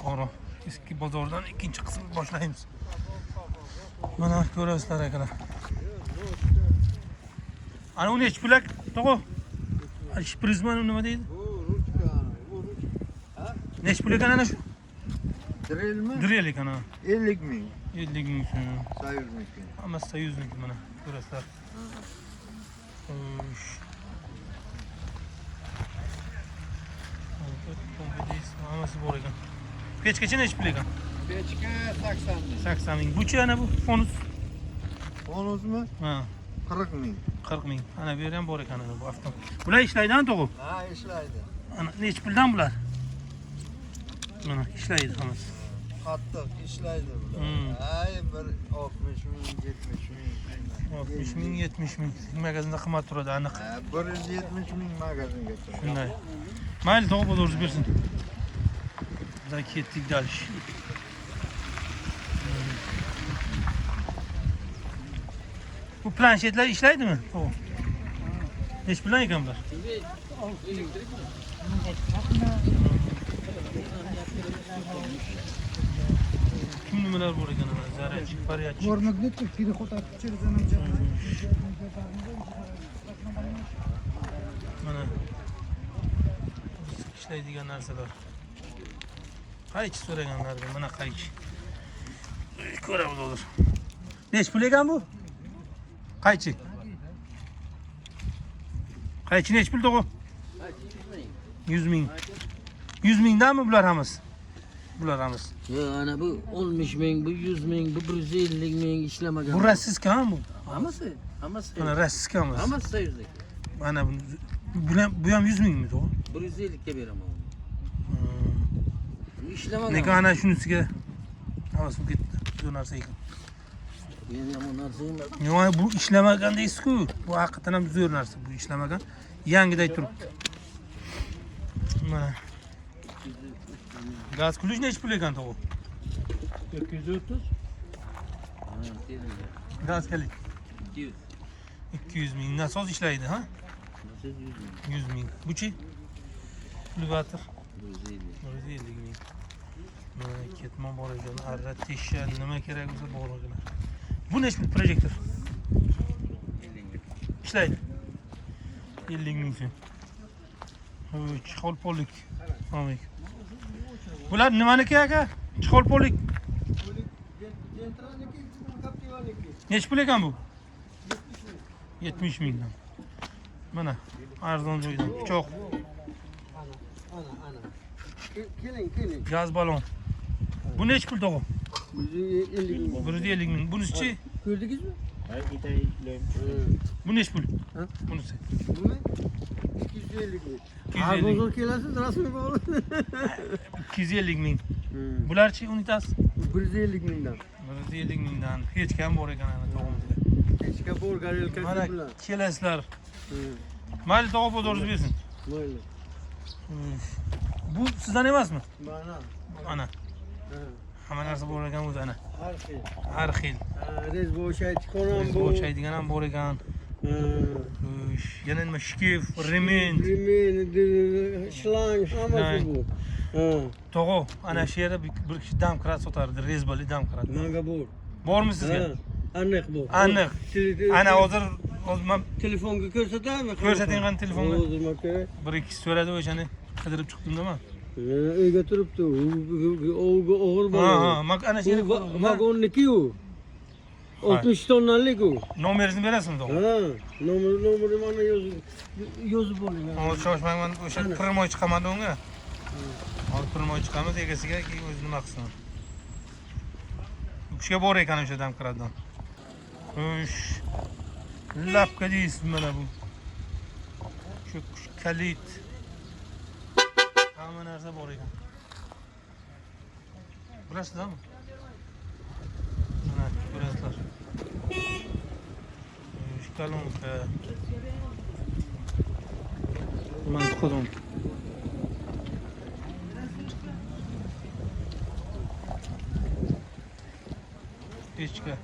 Buxoro eski bozordan ikinci qismni boshlaymiz. Mana ko'rasizlar akalar. Ana u nechi pulak? To'g'ri. Shprizman nima deydi? Bu ruchka, bu ruchka. Ha? Nechi pul ekan ana shu? Drelmi? Drel ekan ha. 50 ming. 50 ming so'm. Soyuzniki. Hammasi soyuzniki mana ko'rasizlar. Hammasi bor ekan. Pechgacha nechi pul ekan? Pechka 80 ming. 80 ming. Buchi ana bu fonus. Bonusmi? Ha, 40 ming. 40 ming. Ana bu yerda ham bor ekan ana bu avtom. Bular ishlaydi-ku to'g'ri. Ha, ishlaydi. Ana nechi puldan bular? Mana ishlaydi hammasi. Qattiq ishlaydi bular. Ay, bir 60 ming, 70 ming. 60 ming, 70 ming. Magazinda qimmat turadi aniq. Ha, 170 ming magazinga turadi. Shunday. Mayli to'g'ri bo'ldi bersin. Biz ketdik dalish. Bu planshetlar ishlaydimi? To'g'ri. Nechi puldan ekan bular? Kim nimalar bor ekan mana zarachik, paryachik. Горногнетка переход от через НМЖ. Mana ishlaydigan narsalar. Qaychi so'raganlarga mana qaychi. Ko'ramiz hozir. Nechi pul ekan bu? Qaychi. Qaychi nechi pul to'g'ri? 100 ming. 100 mingdanmi bular hammasi? Bular hammasi. Yo, ana bu 60 ming, bu 100 ming, bu 150 ming ishlamagan. Bu rassizkan bu. Hammasi, hammasi. Mana rassizkanmi? Hammasi soyuzlik. Mana bu ham 100 mingmi to'g'ri? 150 ga beraman. Bu ishlamagan. Nega ana shunisiga havas bo'lib ketdi. Bu narsa ekan. Men yomon narsa emas. Yo'q, bu ishlamagan deysiz-ku. Bu haqiqatan ham zo'r narsa. Bu ishlamagan. Yangiday turibdi. Mana. Gaz kuluj nechi pul ekan to'g'ri? 230. Ha, tezda. Gaz kelik. 200. 200 ming. Nasos ishlaydi, ha? Nasıl 100 ming? 100 ming. Buchi? Kulvator 150. 150 ming. Mana ketmon bor ekan. Arra, tesha, nima kerak bo'lsa bor ekan. Bu nechi pul projektor? Ishlaydi. 50 ming so'm. Chixolpolik. Omik. Bular nimaniki aka? Chixolpolik. Nechi pul ekan bu? 70 mingdan. Mana arzon joydan pichoq, Ana. Keling. gaz balon. Bu nechi pul to'g'ri? 150 ming. 150 ming. Bunisi-chi? Ko'rdingizmi? Bu nechi pul? Ha? Bunisi. Buni 250 ming. 250 Ha, ming. bozor kelasiz, rasmiy bozor. 250 ming. Bularchi unitas? 150 mingdan. 150 mingdan. Hech kam bor ekan ana to'g'rimizda. Kechga bor garelkasi Mana bilan. kelasizlar. Mayli to'g'ri bozorimiz bersin. Mayli. Bu sizdan emasmi? Mana. Ana. Ha. Hamma narsa bor ekan o'zi ana. Har xil. Har xil. Rez bo'shaychi ko'ram bu. Bo'chaydigan ham bor ekan. Yana nima shkif, remen. Remen, shlang, hammasi bu. Ha. To'g'ri, ana shu yerda bir kishi damkrat sotardi, rezbali damkrat. Menga bor. Bormi sizga? Aniq bu. Aniq. Ana hozir men telefonga ko'rsatami? ko'rsating qani telefonga. Hozir maka. Bir ikkisi so'radi o'shani qidirib chiqdim-da men. Uyga turibdi. O'g'il Ha, bola. mak ana shu yerda Vagonniki u. 60 tonnalik u. nomeringizni berasizmi to'g'ri? Ha, nomeri mana yozib oling. Hozir shoshmang, men o'sha primoy chiqaman unga. Hozir primoy chiqamiz, egasiga o'zi nima qilsin. Bu kishiga bor ekan o'sha damkratdan. Lapka deysiz mana bu. Shu kalit. Hamma narsa bor ekan. Bilasizmi? Mana ko'rasizlar. Shkalonka. Mana qozon. Pechka.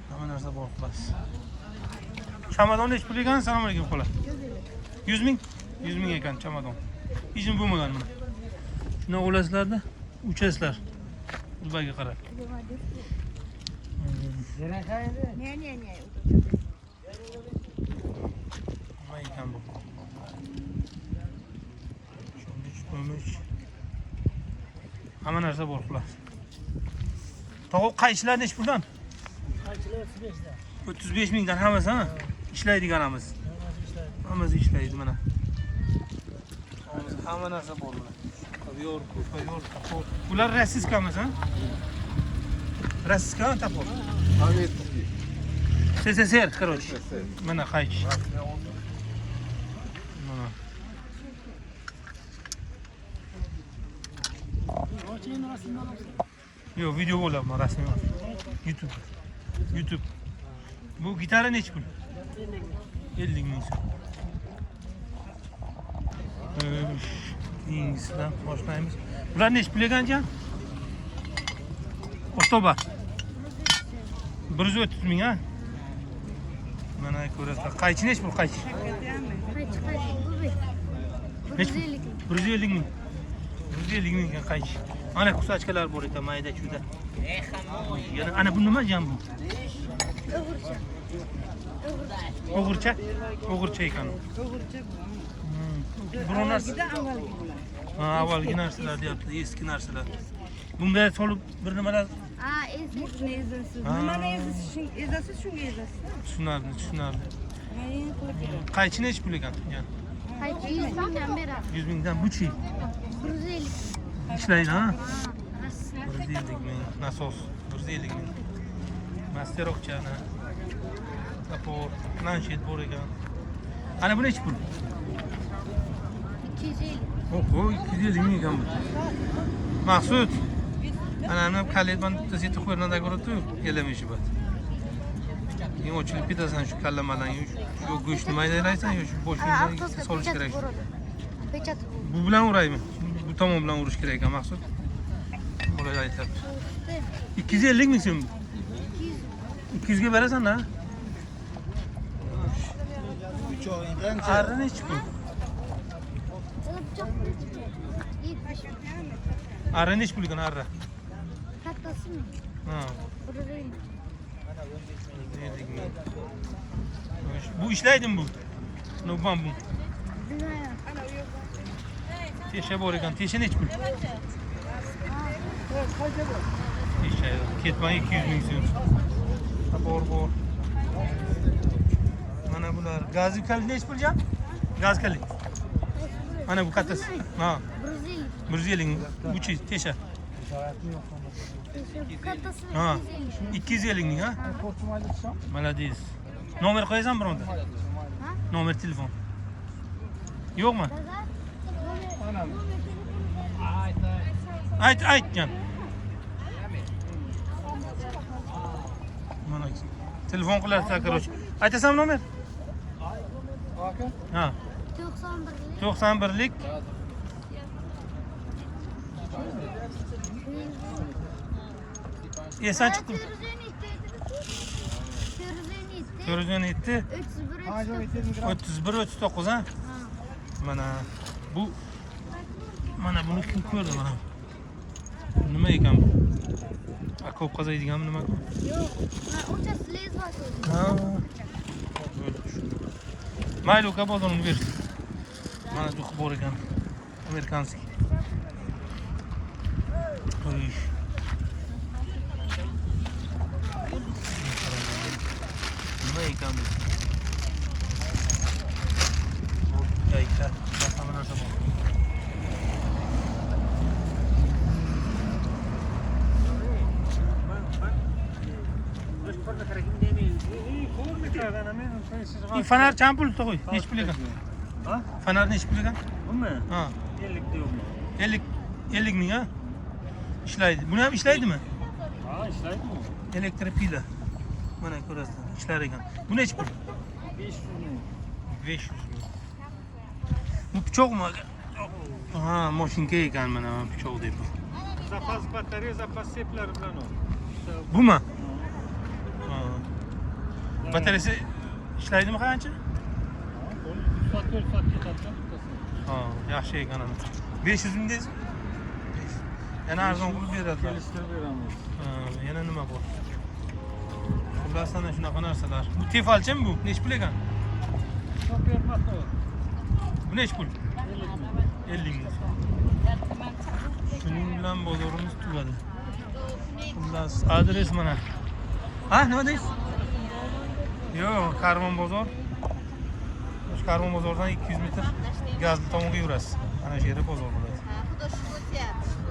Hamma narsa bor xullas. Chamadon nechi pul ekan? Assalomu alaykum xola. 100 ming? 100 ming ekan chamadon. Hechim bo'lmagan buni. Shuna olasizlarda, uchasizlar. Zulbaga qarab. Ne. Nima ekan bu? Cho'mich. Hamma narsa bor xulos. Tovuq qaychilar nech puldan? Qaychilar 35 dan. 35 mingdan hammasi, ha? Ishlaydiganimiz. Hammasi ishlaydi mana. Hamma narsa bor mana. Yor, tapor. Bular rossiyskamiz, ha? Rossiyska tapor. Sovetskiy. SSSR, короче. Mana qaych. Mana. Yo'q, video bo'lyapman, rasmiy emas. YouTube. Bu gitara nech pul? 50 ming so'm. Keyingisidan boshlaymiz. Bular nech pul ekan? Otoba. 130 ming, ha? Mana ko'rasizlar. Qaychi nech pul qaychi? Nech pul? 150 ming. 150 ming ekan qaychi. Ana kusachkalar bor ekan, mayda chuda. Yana ana bu nima jam bu? O'g'ircha ekan. Biror narsa. Ha, avvalgi narsalar deyapti, eski narsalar. Bunga solib bir nimalar. Ha, ezasiz. Nimani ezasiz, shunga ezasiz. Tushunarli. Qaychi nech pul ekan? Qaychi 100 mingdan beradi. 100 mingdan buchi. 150. Ishlaydi, ha? 150. 150 ming. Nasos 150 ming. Masterokchani. Tapor, planshet bor ekan. Ana bu nech pul? 250. Oho, 250 ming ekan bu. Maqsud. Ana kalet ben tezite qo'ygandan ko'rib-tu, kelamishi bor. Eng ochilib ketasan shu kallamadan, shu go'shtni maydalaysan, shu boshini solish kerak. Pechat. Bu bilan uraymi? Bu tomon bilan urish kerak ekan Maqsud. Bo'lay aytibdi. 250 ming so'm. 200 ga berasan-da? 3 oydan Arra nech pul? Arra nech pul ekan arra? Kattasimi? Ha. 150. Bu ishlaydimi bu? Nobam bu. Bilmayman. Tesha bor ekan. Tesha nech pul? Tesha ketmay 200 ming so'm. Bor. Mana bular gaz kali nech pul jam? Gaz kali. Mana bu kattasi. Ha. 150. 150 buchi tesha. Kattasi. Ha. 250 ming, ha? Молодец. Nomer qo'yasan bironda? Ha? Nomer telefon. Yo'qmi? Aytgan. Mana telefon qilarsan, короче. Aytasanmi nomer? Ha. 91lik 'Esan chiqdi. 417 31 39, ha? Mana bu mana buni kim ko'rdi mana? Nima ekan bu? Ko'p qazaydiganmi nima? Yo'q, o'chasi lezvas. Ha. Mayli, uka bozorini ber. Mana duh bor ekan. Amerikanskiy. Oy. Nima ekan bu? Yayka, hamma narsa bor. Fanar chan pul qo'y. Nech pul ekan? Ha? Fanar nech pul ekan? Bumi? Ha. 50 diyorum. 50 ming, ha? Ishlaydi. Buni ham ishlaydimi? Ha, işlaydı mı? Elektropila. Mana ko'rasizlar, ishlar ekan. Bu nech pul? 500 ming. 500 ming. Bu pichoqmi? Ha, mashinka ekan mana pichoq deb. Zapas batarya, zapas sepler bilan o. Bumi? Ha. Bataryasi ishlaydimi qancha? 3 saat 4 saat ketadi. Ha, yaxshi ekan ana. 500 ming deysiz? Yana arzon qilib beradilar. Kelishtirib beramiz. Ha, yana nima bor? Xullas ana shunaqa narsalar. Bu tefalchimi bu? Nech pul ekan? Çok bermoqda. Bu nech pul? 50 ming. Shuning bilan bozorimiz tugadi. Xullas adres mana. Ha, nima deysiz? Yo'q, Karvon bozor. Shu Karvon bozordan 200 metr gazli tomonga yurasiz. Ana shu yerda bozor bo'ladi.